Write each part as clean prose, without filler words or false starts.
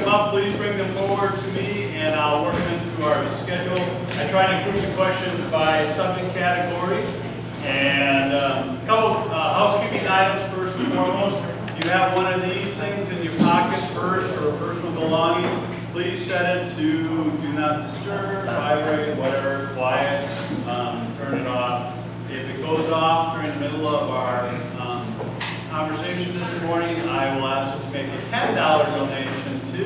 up, please bring them forward to me and I'll work them into our schedule. I try to group the questions by subject category. And a couple housekeeping items first and foremost. You have one of these things in your pocket, purse or personal belonging. Please set it to do not disturb, vibrate, whatever, quiet, turn it off. If it goes off during the middle of our conversation this morning, I will ask us to make a $10 donation to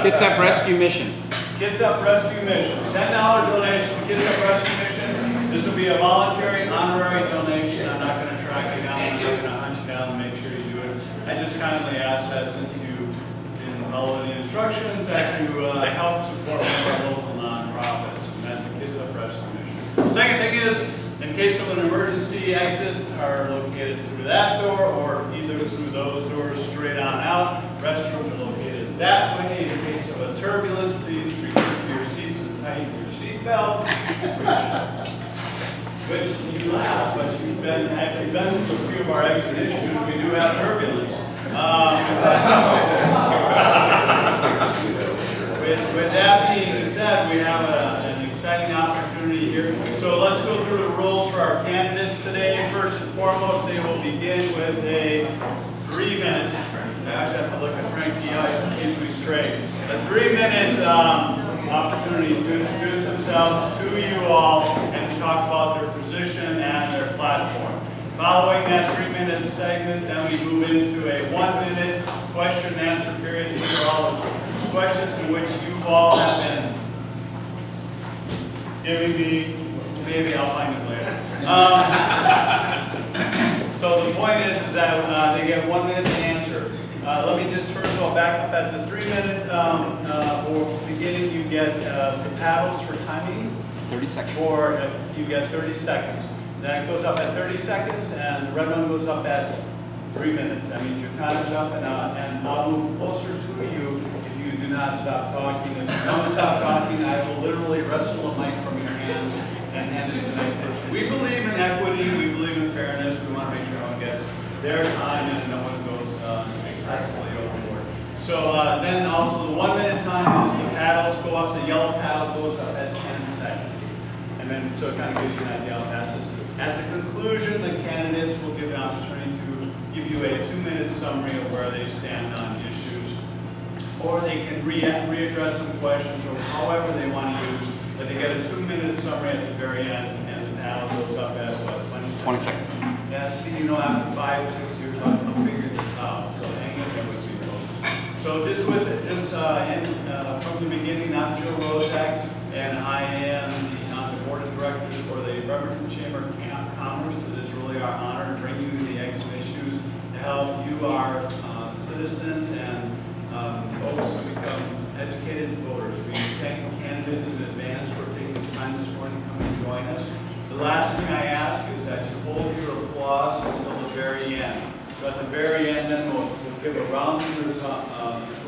Kitsap Rescue Mission. Kitsap Rescue Mission. $10 donation to Kitsap Rescue Mission. This will be a voluntary, honorary donation. I'm not going to track you down. I'm not going to hunt you down and make sure you do it. I just kindly ask that since you didn't follow the instructions that you help support one of our local nonprofits. And that's the Kitsap Rescue Mission. Second thing is, in case of an emergency, exits are located through that door or either through those doors straight on out. Restrooms are located that way. In case of a turbulence, please return to your seats and tighten your seatbelts. Which you laugh, but you've been to a few of our exit issues. We do have turbulence. With that being said, we have an exciting opportunity here. So let's go through the rules for our candidates today. First and foremost, they will begin with a 3-minute. I actually have to look at Frank's eyes to keep me straight. A 3-minute opportunity to introduce themselves to you all and to talk about their position and their platform. Following that 3-minute segment, then we move into a 1-minute question and answer period. These are all the questions in which you all have been giving me. Maybe I'll find it later. So the point is that they get 1 minute to answer. Let me just first of all back up at the 3-minute beginning. You get the paddles for timing. 30 seconds. Or you get 30 seconds. Then it goes up at 30 seconds, and the red one goes up at 3 minutes. That means your time is up, and I'll move closer to you if you do not stop talking. If you don't stop talking, I will literally wrestle a mic from your hands and hand it to the next person. We believe in equity. We believe in fairness. We want to make sure everyone gets their time and no one goes excessively overboard. So then also the 1 minute time is the paddles go up. The yellow paddle goes up at 10 seconds. And then so it kind of gives you an idea how fast it is. At the conclusion, the candidates will give an opportunity to give you a 2-minute summary of where they stand on issues. Or they can readdress some questions or however they want to use. But they get a 2-minute summary at the very end, and the paddle goes up at what, 20 seconds. Yeah, see, you know, after 5, 6 years, I'll figure this out. So hang in there with me, folks. So just with it, from the beginning, I'm Joe Rozak, and I am on the board of directors for the Bremerton Chamber of Commerce. It is really our honor to bring you the exit issues to help you, our citizens and folks to become educated voters. We thank the candidates in advance for taking the time this morning to come and join us. The last thing I ask is that you hold your applause until the very end. So at the very end, then we'll give a round of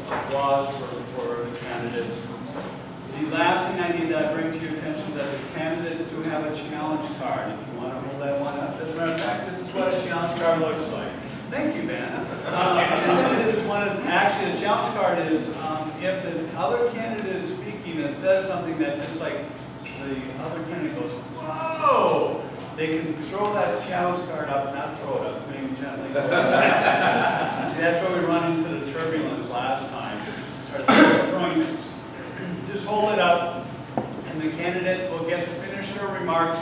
applause for the candidates. The last thing I need to bring to your attention is that the candidates do have a challenge card. If you want to hold that one up. As a matter of fact, this is what a challenge card looks like. Thank you, Ben. Actually, a challenge card is if the other candidate is speaking and says something that just like the other candidate goes, whoa! They can throw that challenge card up, not throw it up, maybe gently. See, that's where we run into the turbulence last time. Start throwing it. Just hold it up, and the candidate will get to finish their remarks.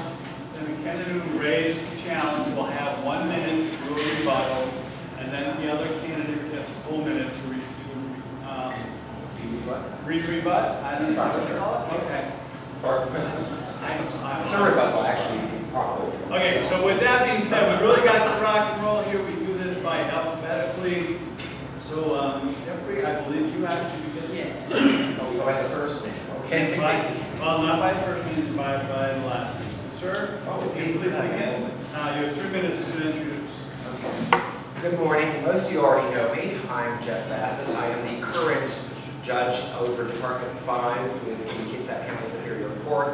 And the candidate who raised the challenge will have 1 minute to do a rebuttal, and then the other candidate gets a full minute to rebut. I don't know what you call it. Okay. Rebuttal, actually, is properly. Okay, so with that being said, we really got to rock and roll here. We do this by alphabetically. So, Jeffrey, I believe you actually begin. Yeah. Oh, we go by the first name. Okay. Well, not by the first name, by the last name. So, sir, can you please begin? You have 3 minutes to introduce. Okay. Good morning. Most of you already know me. I'm Jeff Bassett. I am the current judge over Department 5 with the Kitsap County Superior Court.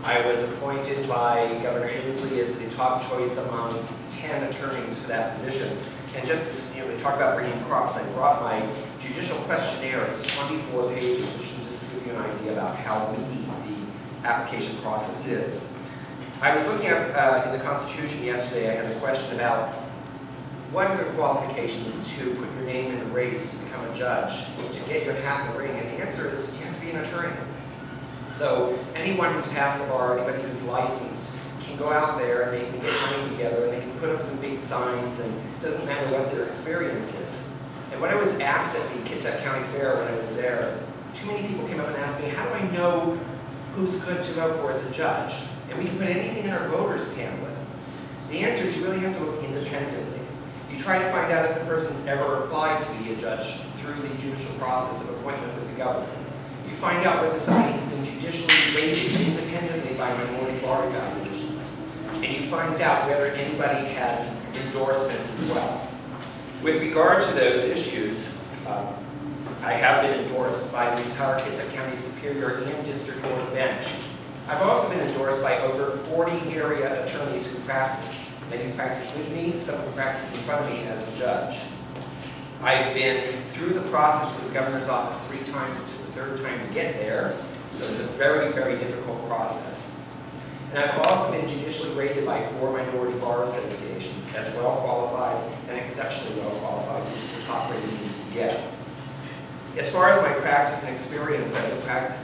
I was appointed by Governor Inslee as the top choice among 10 attorneys for that position. And just as, we talk about bringing props, I brought my judicial questionnaire. It's 24 pages, which should just give you an idea about how meaty the application process is. I was looking up in the Constitution yesterday. I had a question about what are the qualifications to put your name in the race to become a judge, to get your hat in the ring, and the answer is you have to be an attorney. So anyone who's passed the bar, anybody who's licensed, can go out there and they can get money together and they can put up some big signs, and it doesn't matter what their experience is. And when I was asked at the Kitsap County Fair when I was there, too many people came up and asked me, how do I know who's good to vote for as a judge? And we can put anything in our voters pamphlet. The answer is you really have to look independently. You try to find out if the person's ever applied to be a judge through the judicial process of appointment with the government. You find out whether somebody has been judicially rated independently by minority bar evaluations. And you find out whether anybody has endorsements as well. With regard to those issues, I have been endorsed by the entire Kitsap County Superior and District Court bench. I've also been endorsed by over 40 area attorneys who practice. Many who practice with me, some who practice in front of me as a judge. I've been through the process with the governor's office 3 times. It took the 3rd time to get there, so it's a very, very difficult process. And I've also been judicially rated by 4 minority bar associations as well qualified and exceptionally well qualified, which is the top rating you can get. As far as my practice and experience, I've been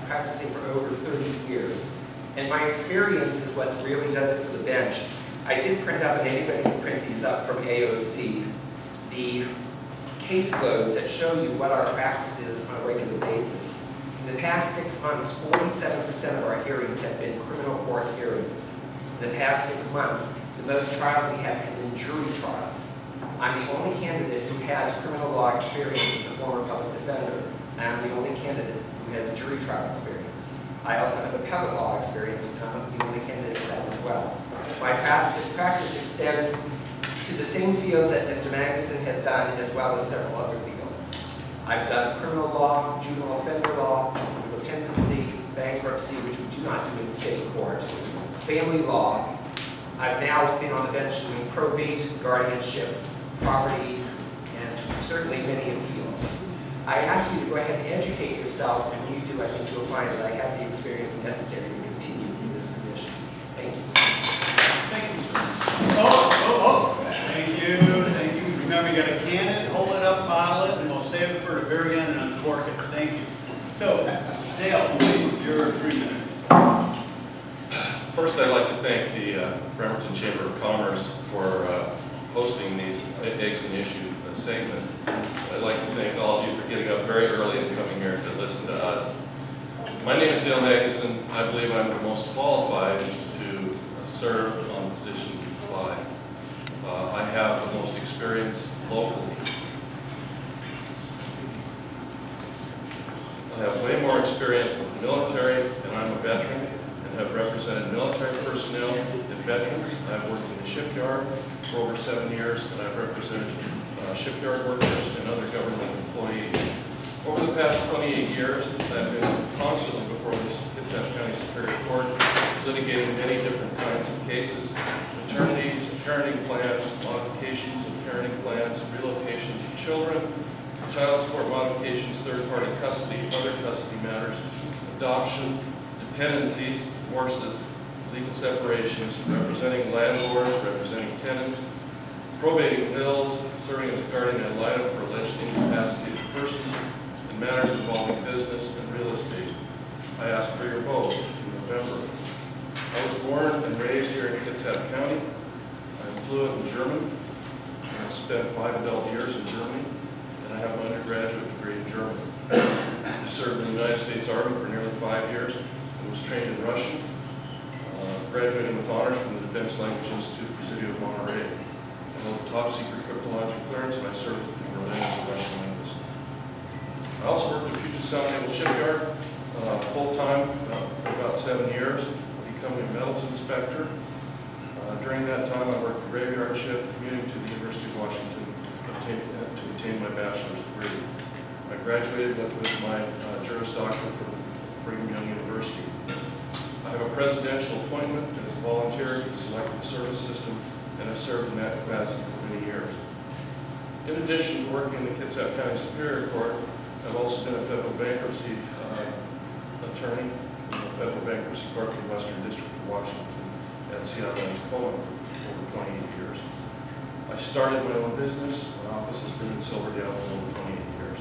practicing for over 30 years. And my experience is what really does it for the bench. I did print up, and anybody can print these up from AOC, the caseloads that show you what our practice is on a regular basis. In the past 6 months, 47% of our hearings have been criminal court hearings. In the past 6 months, the most trials we have been jury trials. I'm the only candidate who has criminal law experience as a former public defender, and I'm the only candidate who has jury trial experience. I also have appellate law experience, and I'm the only candidate for that as well. My practice extends to the same fields that Mr. Magnuson has done, as well as several other fields. I've done criminal law, juvenile offender law, juvenile dependency, bankruptcy, which we do not do in state court, family law. I've now been on the bench doing probate, guardianship, property, and certainly many appeals. I ask you to go ahead and educate yourself, and when you do, I think you'll find that I have the experience necessary to continue in this position. Thank you. Thank you. Thank you, thank you. Remember, you got a cannon, hold it up, bottle it, and we'll save it for the very end and uncork it. Thank you. So, Dale, please, your 3 minutes. First, I'd like to thank the Bremerton Chamber of Commerce for hosting these Eggs and Issue segments. I'd like to thank all of you for getting up very early and coming here to listen to us. My name is Dale Magnuson. I believe I'm the most qualified to serve on the position you apply. I have the most experience locally. I have way more experience with the military, and I'm a veteran, and have represented military personnel and veterans. I've worked in the shipyard for over 7 years, and I've represented shipyard workers and other government employees. Over the past 28 years, I've been constantly before this Kitsap County Superior Court, litigating many different kinds of cases: maternities, parenting plans, modifications of parenting plans, relocations of children, child support modifications, third-party custody, other custody matters, adoption, dependencies, divorces, legal separations, representing landlords, representing tenants, probating wills, serving as a guardian ad litem for alleged incapacitated persons, and matters involving business and real estate. I ask for your vote in November. I was born and raised here in Kitsap County. I'm fluent in German. I've spent 5 adult years in Germany, and I have an undergraduate degree in German. I served in the United States Army for nearly 5 years and was trained in Russian, graduating with honors from the Defense Language Institute, Presidio of Monterey. I held a top secret cryptologic clearance, and I served in Berlin as a Russian linguist. I also worked at Puget Sound Naval Shipyard full-time for about 7 years, becoming a metals inspector. During that time, I worked a graveyard shift, commuting to the University of Washington to obtain my bachelor's degree. I graduated with my Juris Doctor from Brigham Young University. I have a presidential appointment as a volunteer to the Selective Service System, and have served in that capacity for many years. In addition to working in the Kitsap County Superior Court, I've also been a federal bankruptcy attorney in the Federal Bankruptcy Court for the Western District of Washington at Seattle and Tacoma for over 28 years. I started my own business. My office has been in Silverdale for over 28 years.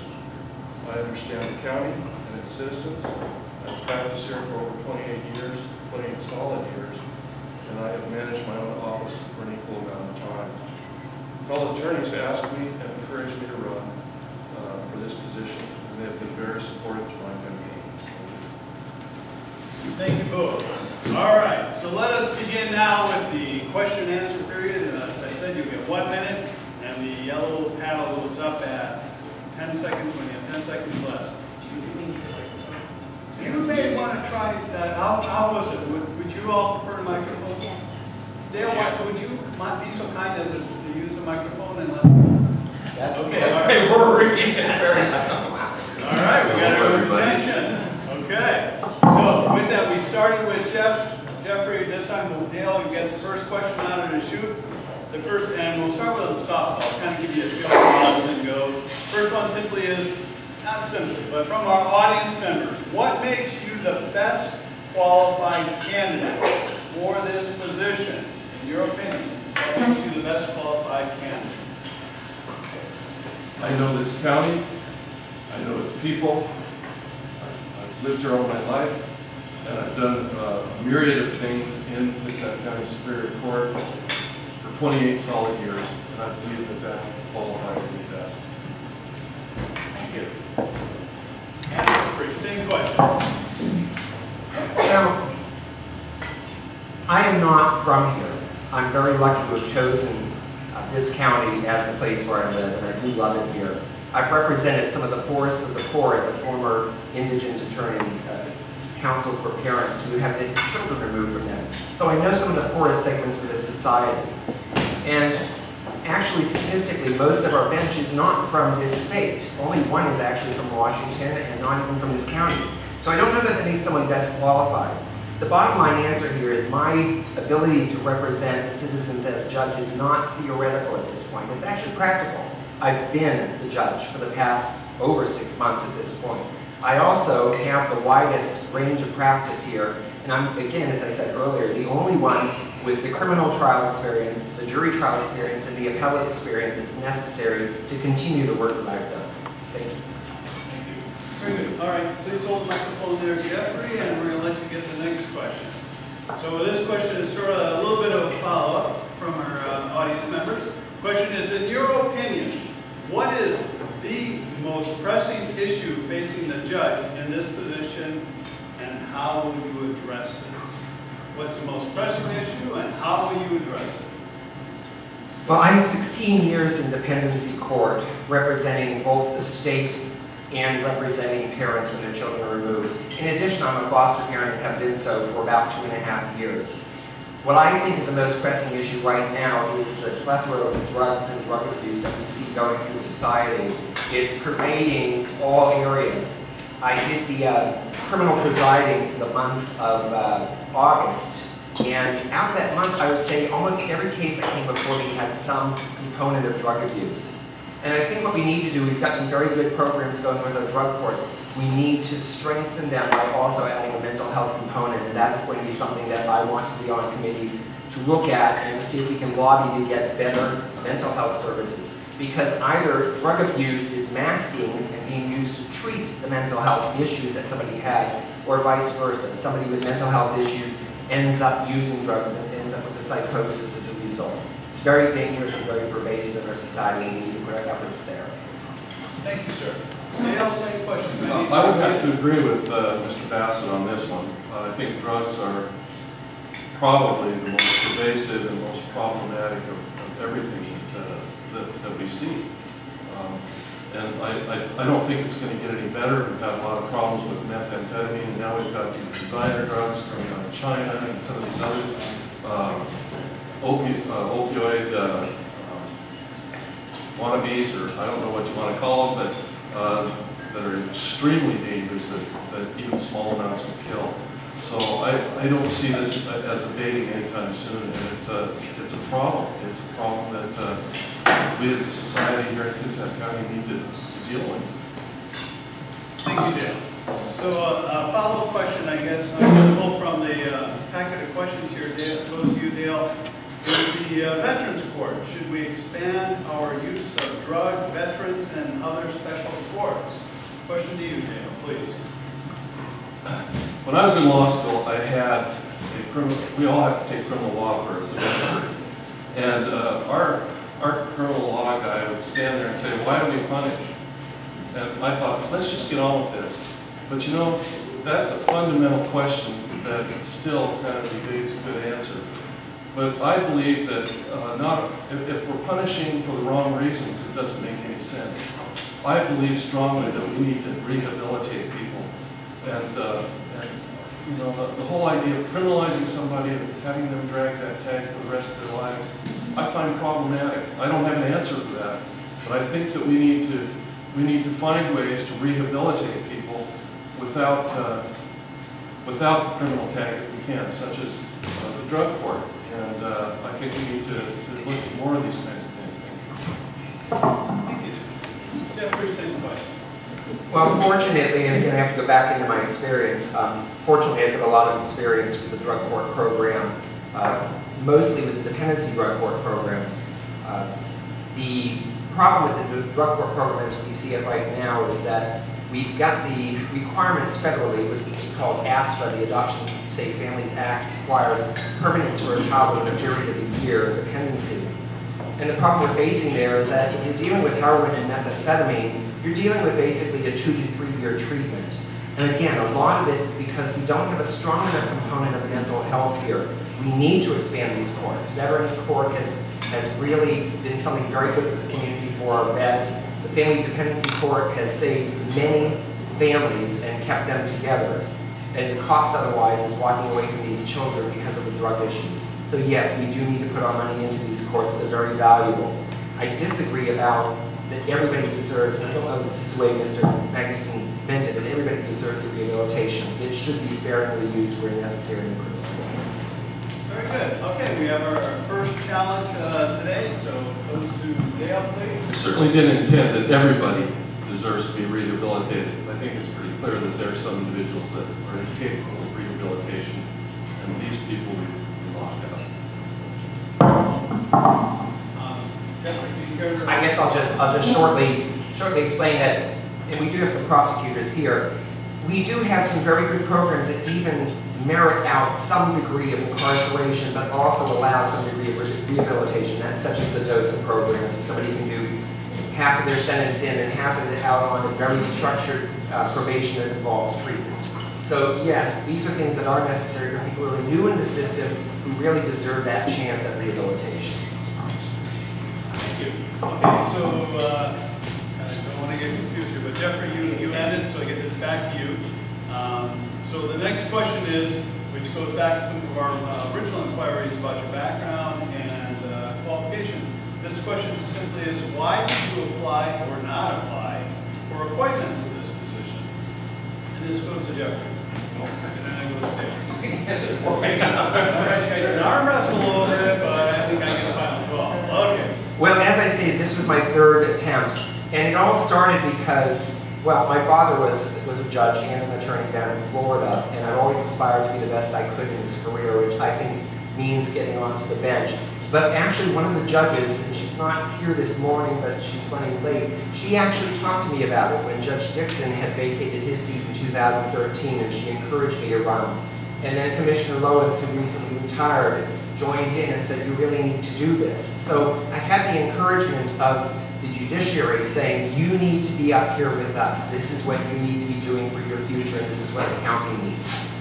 I understand the county and its citizens. I've practiced here for over 28 years, 28 solid years, and I have managed my own office for an equal amount of time. Fellow attorneys asked me and encouraged me to run for this position, and they have been very supportive to my campaign. Thank you both. All right, so let us begin now with the question and answer period. And as I said, you get 1 minute, and the yellow paddle goes up at 10 seconds when you have 10 seconds less. You may want to try that. How was it? Would you all prefer a microphone? Yes. Dale, would you be so kind as to use the microphone and let? That's Okay, that's all very right. worrying. It's very wow. All right, we got our attention. Okay, so with that, we started with Jeffrey. This time, Dale, you get the first question out of the chute. The first, and we'll start with a softball, kind of give you a feel for how this thing goes. First one simply is, not simply, but from our audience members, what makes you the best qualified candidate for this position? In your opinion, what makes you the best qualified candidate? I know this county. I know its people. I've lived here all my life, and I've done a myriad of things in Kitsap County Superior Court for 28 solid years, and I believe that that qualifies me best. Thank you. And same question. Now, I am not from here. I'm very lucky to have chosen this county as the place where I live, and I do love it here. I've represented some of the poorest of the poor as a former indigent attorney, counsel for parents who have had children removed from them. So I know some of the poorest segments of this society. And actually, statistically, most of our bench is not from this state. Only one is actually from Washington, and not even from this county. So I don't know that that makes someone best qualified. The bottom line answer here is my ability to represent the citizens as judge is not theoretical at this point. It's actually practical. I've been the judge for the past over 6 months at this point. I also have the widest range of practice here, and I'm, again, as I said earlier, the only one with the criminal trial experience, the jury trial experience, and the appellate experience that's necessary to continue the work that I've done. Thank you. Thank you. Very good. All right, please hold the microphone there, Jeffrey, and we're going to let you get the next question. So this question is sort of a little bit of a follow-up from our audience members. Question is, in your opinion, what is the most pressing issue facing the judge in this position, and how will you address this? What's the most pressing issue, and how will you address it? Well, I have 16 years in dependency court, representing both the state and representing parents when their children are removed. In addition, I'm a foster parent and have been so for about 2.5 years. What I think is the most pressing issue right now is the plethora of drugs and drug abuse that we see going through society. It's pervading all areas. I did the criminal presiding for the month of August, and out of that month, I would say almost every case that came before me had some component of drug abuse. And I think what we need to do, we've got some very good programs going with our drug courts. We need to strengthen them by also adding a mental health component, and that is going to be something that I want to be on committee to look at and see if we can lobby to get better mental health services. Because either drug abuse is masking and being used to treat the mental health issues that somebody has, or vice versa. Somebody with mental health issues ends up using drugs and ends up with a psychosis as a result. It's very dangerous and very pervasive in our society, and we need to put our efforts there. Thank you, sir. Dale, same question. I would have to agree with Mr. Bassett on this one. I think drugs are probably the most pervasive and most problematic of everything that we see. And I don't think it's going to get any better. We've got a lot of problems with methamphetamine, and now we've got these designer drugs coming out of China and some of these other opioid wannabes, or I don't know what you want to call them, but that are extremely dangerous, that even small amounts will kill. So I don't see this as abating anytime soon, and it's a problem. It's a problem that we as a society here in Kitsap County need to deal with. Thank you, Dale. So a follow-up question, I guess, I'm going to pull from the packet of questions here. Dale, goes to you, Dale. In the Veterans Court, should we expand our use of drug, veterans, and other special courts? Question to you, Dale, please. When I was in law school, I had a criminal, we all have to take criminal law for a semester. And our criminal law guy would stand there and say, why do we punish? And I thought, let's just get on with this. But you know, that's a fundamental question that still kind of evades a good answer. But I believe that if we're punishing for the wrong reasons, it doesn't make any sense. I believe strongly that we need to rehabilitate people. And you know, the whole idea of criminalizing somebody and having them drag that tag for the rest of their lives, I find problematic. I don't have an answer for that, but I think that we need to find ways to rehabilitate people without the criminal tag if we can, such as the drug court. And I think we need to look at more of these kinds of things. Thank you. Jeffrey, same question. Well, fortunately, and again, I have to go back into my experience, fortunately I've got a lot of experience with the drug court program, mostly with the dependency drug court program. The problem with the drug court program as we see it right now is that we've got the requirements federally, which is called ASFA, the Adoption Safe Families Act, requires permanence for a child within a period of a year of dependency. And the problem we're facing there is that if you're dealing with heroin and methamphetamine, you're dealing with basically a 2 to 3 year treatment. And again, a lot of this is because we don't have a strong enough component of mental health here. We need to expand these courts. Veteran court has really been something very good for the community, for our vets. The family dependency court has saved many families and kept them together. And the cost otherwise is walking away from these children because of the drug issues. So yes, we do need to put our money into these courts. They're very valuable. I disagree about that everybody deserves, and I don't know if this is the way Mr. Magnuson meant it, that everybody deserves the rehabilitation. It should be sparingly used where necessary in criminal ways. Very good. Okay, we have our first challenge today, so goes to Dale, please. I certainly didn't intend that everybody deserves to be rehabilitated. I think it's pretty clear that there are some individuals that are incapable of rehabilitation, and these people we lock out. Jeffrey, can you go to- I guess I'll just shortly explain that, and we do have some prosecutors here. We do have some very good programs that even merit out some degree of incarceration, but also allow some degree of rehabilitation. That's such as the DOSA program, so somebody can do half of their sentence in and half of it out on a very structured probation that involves treatment. So yes, these are things that are necessary for people who are new in the system who really deserve that chance at rehabilitation. Thank you. Okay, so I don't want to get confused here, but Jeffrey, you ended, so I get this back to you. So the next question is, which goes back to some of our original inquiries about your background and qualifications. This question simply is, why did you apply or not apply for appointment to this position? And this goes to Jeffrey. And then I go to Dale. That's it for me. All right, you guys are an arm wrestle a little bit, but I think I get a final call. Okay. Well, as I stated, this was my third attempt, and it all started because, well, my father was a judge and an attorney down in Florida, and I've always aspired to be the best I could in his career, which I think means getting onto the bench. But actually, one of the judges, and she's not here this morning, but she's running late, she actually talked to me about it when Judge Dixon had vacated his seat in 2013, and she encouraged me to run. And then Commissioner Lowens, who recently retired, joined in and said, you really need to do this. So I had the encouragement of the judiciary saying, you need to be up here with us. This is what you need to be doing for your future, and this is what the county needs.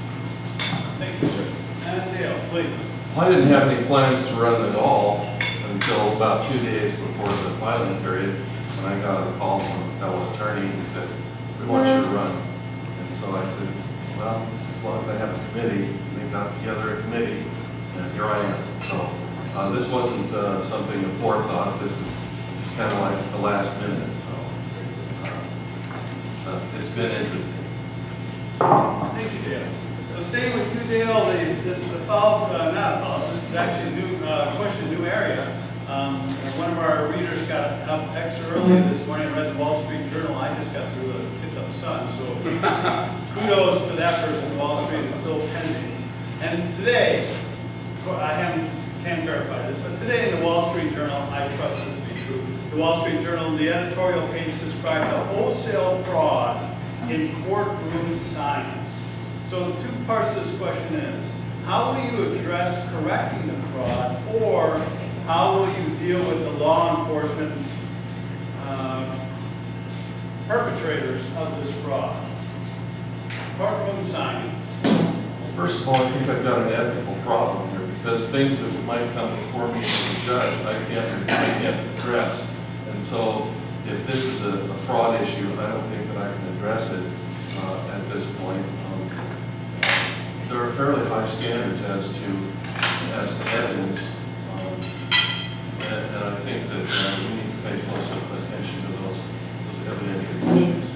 Thank you, sir. And Dale, please. I didn't have any plans to run at all until about 2 days before the filing period, when I got a call from a fellow attorney who said, we want you to run. And so I said, well, as long as I have a committee, and they got together a committee, and here I am. So this wasn't something of forethought. This is kind of like the last minute. So it's been interesting. Thank you, Dale. So staying with you, Dale, this is a follow, not a follow, this is actually a new question, new area. One of our readers got up extra early this morning and read the Wall Street Journal. I just got through the Kitsap Sun, so kudos to that person. Wall Street is still pending. And today, can't verify this, but today in the Wall Street Journal, I trust this to be true. The Wall Street Journal, the editorial page described a wholesale fraud in courtroom signs. So two parts of this question is, how will you address correcting the fraud, or how will you deal with the law enforcement perpetrators of this fraud? Courtroom signs. First of all, I think I've got an ethical problem here, because things that might come before me as a judge, I can't address. And so, if this is a fraud issue, I don't think that I can address it at this point. There are fairly high standards as to evidence, and I think that we need to pay close attention to those evidentiary issues.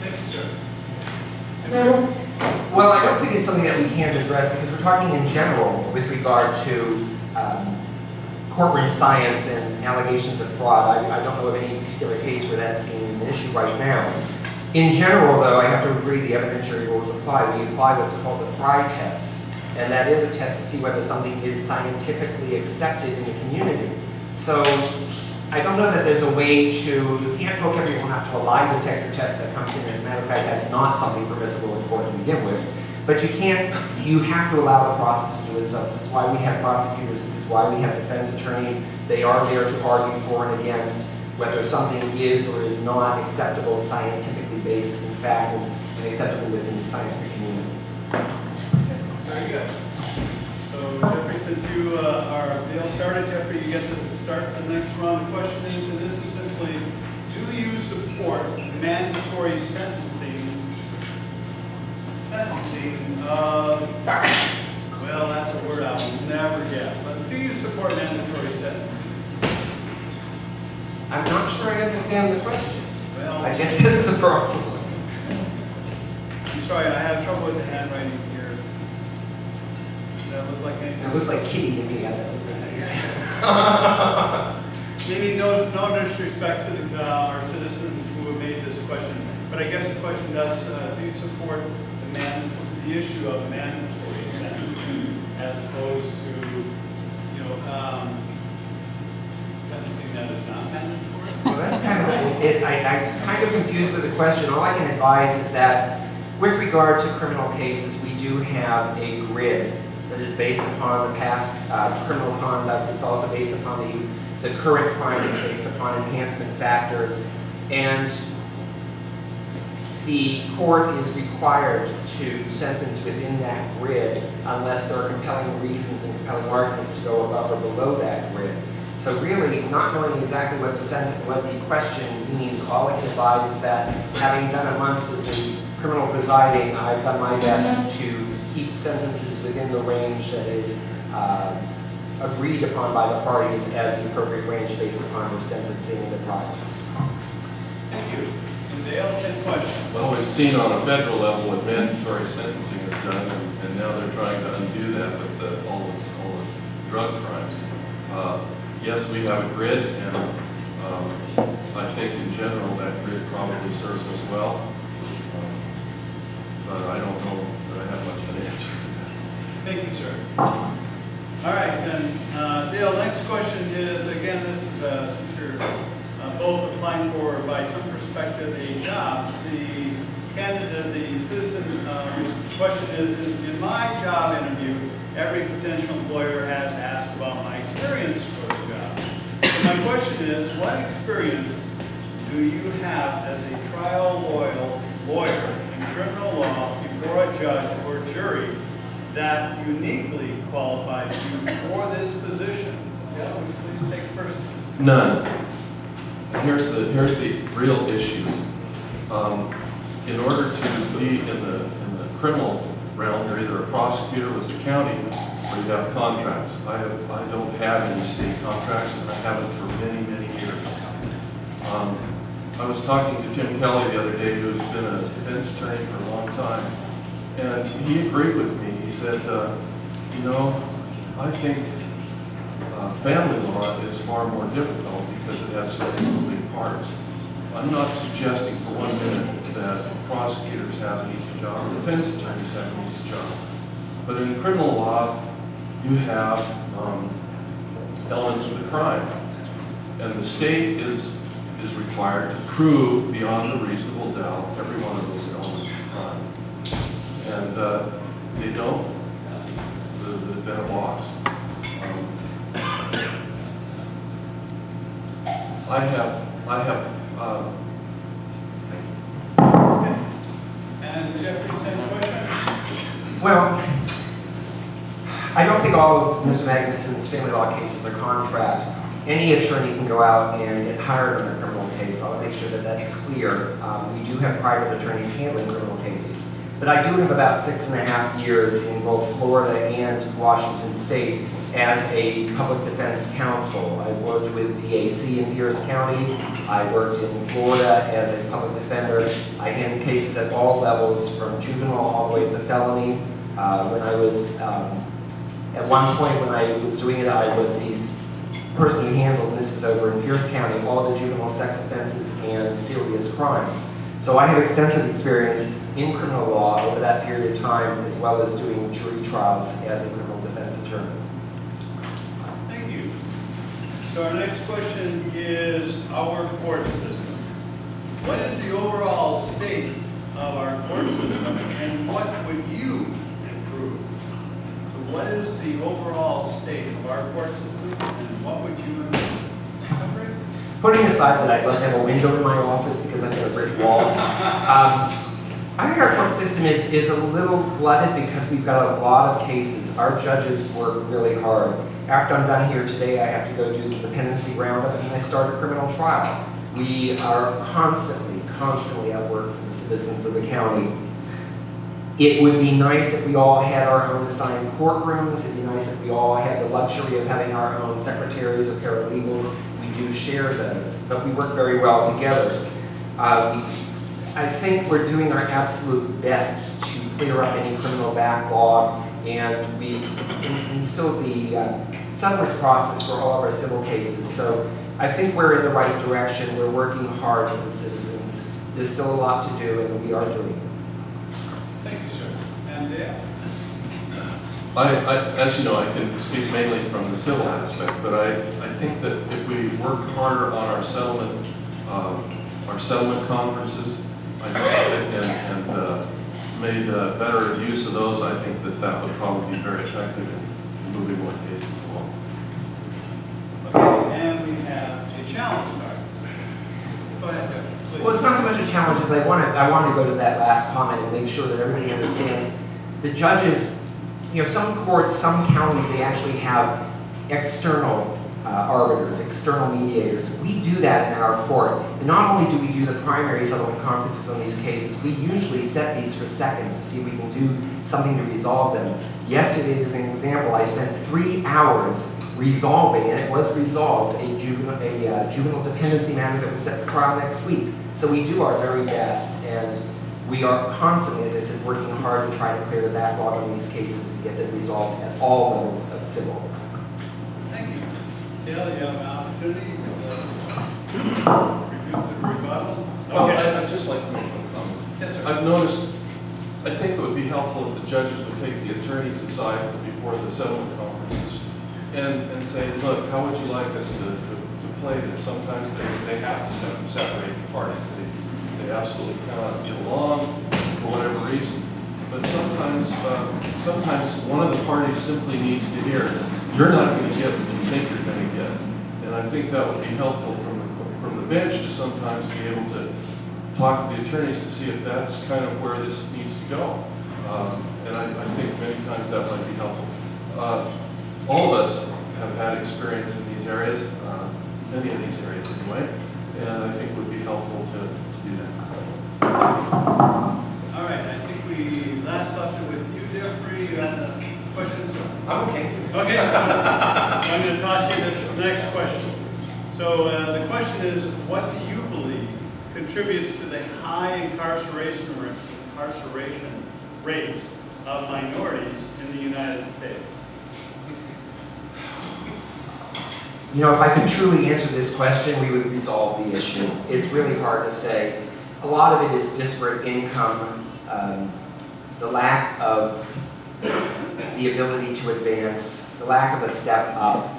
Thank you, sir. Well, I don't think it's something that we can't address because we're talking in general with regard to courtroom science and allegations of fraud. I don't know of any particular case where that's being an issue right now. In general, though, I have to agree the evidentiary rules apply. We apply what's called the Fry test, and that is a test to see whether something is scientifically accepted in the community. So I don't know that there's a way to, you can't hook everyone up to a lie detector test that comes in. As a matter of fact, that's not something permissible in court to begin with. But you have to allow the process to do itself. This is why we have prosecutors, this is why we have defense attorneys. They are there to argue for and against whether something is or is not acceptable, scientifically based in fact, and acceptable within the scientific community. Very good. So Jeffrey, since you Dale started, Jeffrey, you get to start the next round of questioning. And this is simply, do you support mandatory sentencing? Well, that's a word I will never get. But do you support mandatory sentencing? I'm not sure I understand the question. Well, I guess that's the problem. I'm sorry, I have trouble with the handwriting here. Does that look like anything? It looks like kitty to me. That doesn't make any sense. Maybe no disrespect to our citizen who have made this question, but I guess the question does, do you support the issue of mandatory sentencing as opposed to, sentencing that is not mandatory? Well, that's kind of it. I'm kind of confused with the question. All I can advise is that with regard to criminal cases, we do have a grid that is based upon the past criminal conduct. It's also based upon the current crime. It's based upon enhancement factors. And the court is required to sentence within that grid unless there are compelling reasons and compelling arguments to go above or below that grid. So really, not knowing exactly what the question means, all I can advise is that having done a month as a criminal presiding, I've done my best to keep sentences within the range that is agreed upon by the parties as the appropriate range based upon their sentencing and the products. Thank you. And Dale, 10 questions. Well, we've seen on a federal level what mandatory sentencing is done, and now they're trying to undo that with all the drug crimes. Yes, we have a grid, and I think in general that grid probably serves us well. But I don't know that I have much of an answer for that. Thank you, sir. All right, then, Dale, next question is, again, this is, since you're both applying for, by some perspective, a job, the candidate, the citizen question is, in my job interview, every potential employer has asked about my experience for the job. So my question is, what experience do you have as a trial lawyer in criminal law before a judge or jury that uniquely qualifies you for this position? Yeah, would you please take first? None. Here's the real issue. In order to be in the criminal realm, you're either a prosecutor with the county or you have contracts. I don't have any state contracts, and I haven't for many, many years. I was talking to Tim Kelly the other day, who's been a defense attorney for a long time, And he agreed with me. He said, you know, I think family law is far more difficult because it has so many moving parts. I'm not suggesting for 1 minute that prosecutors have an easy job or defense attorneys have an easy job. But in criminal law, you have elements of the crime. And the state is required to prove beyond a reasonable doubt every one of those elements of crime. And they don't, the defendant walks. I have, Okay. And Jeffrey, same question? Well, I don't think all of Mr. Magnuson's family law cases are contract. Any attorney can go out and get hired on a criminal case. I'll make sure that that's clear. We do have private attorneys handling criminal cases. But I do have about 6.5 years in both Florida and Washington State as a public defense counsel. I worked with DAC in Pierce County. I worked in Florida as a public defender. I handled cases at all levels, from juvenile all the way to felony. When I was, at one point when I was doing it, I was the person who handled, and this was over in Pierce County, all the juvenile sex offenses and serious crimes. So I have extensive experience in criminal law over that period of time, as well as doing jury trials as a criminal defense attorney. Thank you. So our next question is our court system. What is the overall state of our court system, and what would you improve? So what is the overall state of our court system, and what would you improve? Jeffrey? Putting aside that I'd love to have a window in my office because I've got a brick wall, I think our court system is a little glutted because we've got a lot of cases. Our judges work really hard. After I'm done here today, I have to go do the dependency roundup, and then I start a criminal trial. We are constantly at work for the citizens of the county. It would be nice if we all had our own assigned courtrooms. It'd be nice if we all had the luxury of having our own secretaries or paralegals. We do share those, but we work very well together. I think we're doing our absolute best to clear up any criminal backlog, and we instilled the settlement process for all of our civil cases. So I think we're in the right direction. We're working hard for the citizens. There's still a lot to do, and we are doing it. Thank you, sir. And Dale? as you know, I can speak mainly from the civil aspect, but I think that if we work harder on our settlement conferences, and made better use of those, I think that would probably be very effective in moving more cases along. Okay, and we have a challenge card. Go ahead, Jeff, please. Well, it's not so much a challenge as I want to go to that last comment and make sure that everybody understands. The judges, some courts, some counties, they actually have external arbiters, external mediators. We do that in our court. And not only do we do the primary settlement conferences on these cases, we usually set these for seconds to see if we can do something to resolve them. Yesterday, as an example, I spent 3 hours resolving, and it was resolved, a juvenile dependency matter that was set for trial next week. So we do our very best, and we are constantly, as I said, working hard to try to clear the backlog on these cases and get them resolved at all levels of civil. Thank you. Dale, you have an opportunity to rebuttal? Well, Okay. I'd just like to make one comment. Yes, sir. I've noticed, I think it would be helpful if the judges would take the attorneys aside before the settlement conferences and say, look, how would you like us to play this? Sometimes they have to separate the parties. They absolutely cannot get along for whatever reason. But sometimes one of the parties simply needs to hear, you're not going to get what you think you're going to get. And I think that would be helpful from the bench to sometimes be able to talk to the attorneys to see if that's kind of where this needs to go. And I think many times that might be helpful. All of us have had experience in these areas, many of these areas anyway, and I think it would be helpful to do that. All right, I think last option with you, Jeffrey. Questions? I'm okay. Okay. I'm going to toss you this next question. So the question is, what do you believe contributes to the high incarceration rates of minorities in the United States? You know, if I could truly answer this question, we would resolve the issue. It's really hard to say. A lot of it is disparate income, the lack of the ability to advance, the lack of a step up,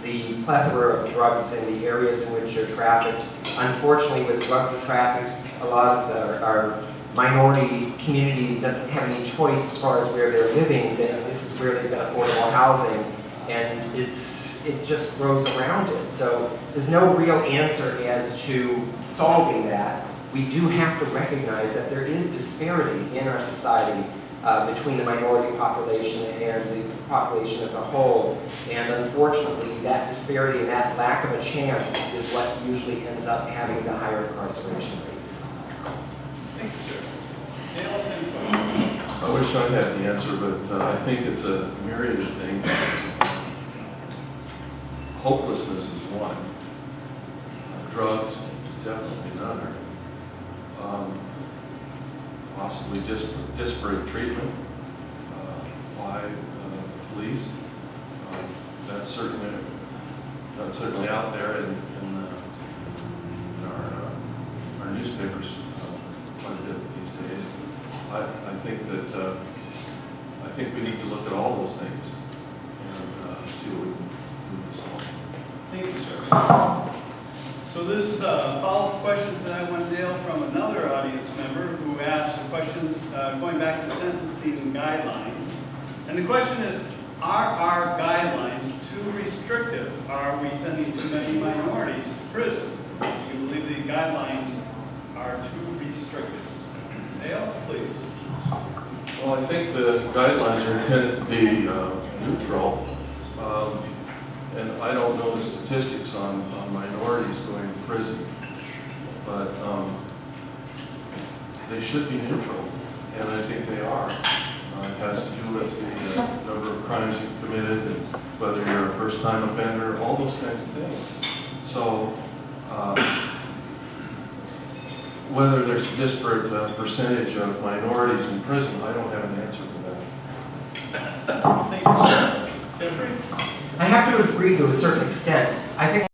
the plethora of drugs in the areas in which they're trafficked. Unfortunately, with drugs are trafficked, a lot of our minority community doesn't have any choice as far as where they're living. This is where they've got affordable housing, and it just grows around it. So there's no real answer as to solving that. We do have to recognize that there is disparity in our society between the minority population and the population as a whole. And unfortunately, that disparity and that lack of a chance is what usually ends up having the higher incarceration rates. Thank you, sir. Dale, same question. I wish I had the answer, but I think it's a myriad of things. Hopelessness is one. Drugs is definitely another. Possibly disparate treatment by police. That's certainly out there in our newspapers quite a bit these days. I think we need to look at all those things and see what we can resolve. Thank you, sir. So this is a follow-up question to that one, Dale, from another audience member who asked questions going back to sentencing guidelines. And the question is, are our guidelines too restrictive? Are we sending too many minorities to prison? Do you believe the guidelines are too restrictive? Dale, please. Well, I think the guidelines are intended to be neutral, and I don't know the statistics on minorities going to prison, but they should be neutral, and I think they are. It has to do with the number of crimes you've committed, and whether you're a first-time offender, all those kinds of things. So, whether there's a disparate percentage of minorities in prison, I don't have an answer for that. Thank you, sir. Jeffrey? I have to agree to a certain extent. I think